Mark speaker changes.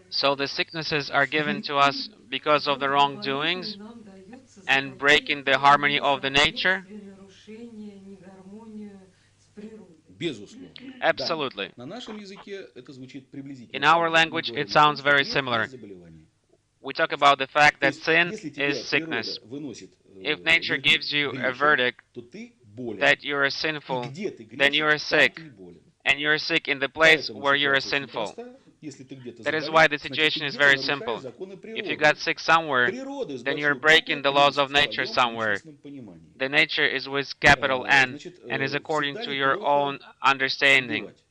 Speaker 1: So the sicknesses are given to us because of the wrongdoings and breaking the harmony of the nature?
Speaker 2: Безусловно. Да.
Speaker 1: Absolutely.
Speaker 2: На нашем языке это звучит
Speaker 1: In
Speaker 2: приблизительно
Speaker 1: our
Speaker 2: так. Мы
Speaker 1: language, it
Speaker 2: говорим о том,
Speaker 1: sounds
Speaker 2: что
Speaker 1: very
Speaker 2: грех
Speaker 1: similar.
Speaker 2: есть заболевание.
Speaker 1: We talk about the fact
Speaker 2: То
Speaker 1: that
Speaker 2: есть,
Speaker 1: sin
Speaker 2: если
Speaker 1: is
Speaker 2: тебе
Speaker 1: sickness.
Speaker 2: природа выносит
Speaker 1: If nature
Speaker 2: вердикт
Speaker 1: gives you a
Speaker 2: грешен,
Speaker 1: verdict
Speaker 2: то ты болен.
Speaker 1: that you are
Speaker 2: И
Speaker 1: sinful,
Speaker 2: где ты
Speaker 1: then
Speaker 2: грешен,
Speaker 1: you are
Speaker 2: там
Speaker 1: sick,
Speaker 2: ты и болен.
Speaker 1: and you are sick in the place
Speaker 2: Поэтому
Speaker 1: where you are
Speaker 2: ситуация очень
Speaker 1: sinful.
Speaker 2: проста. Если ты где-то
Speaker 1: That is why
Speaker 2: заболел,
Speaker 1: the
Speaker 2: значит, ты
Speaker 1: situation is
Speaker 2: где-то
Speaker 1: very
Speaker 2: нарушаешь
Speaker 1: simple.
Speaker 2: законы
Speaker 1: If you
Speaker 2: природы.
Speaker 1: got sick somewhere,
Speaker 2: Природа с
Speaker 1: then you're
Speaker 2: большой
Speaker 1: breaking
Speaker 2: буквы
Speaker 1: the laws
Speaker 2: переводится
Speaker 1: of
Speaker 2: в
Speaker 1: nature
Speaker 2: твоем
Speaker 1: somewhere.
Speaker 2: конкретном понимании.
Speaker 1: The nature is with capital N
Speaker 2: Значит,
Speaker 1: and is according
Speaker 2: всегда
Speaker 1: to your
Speaker 2: неплохо
Speaker 1: own understanding.
Speaker 2: отбивать.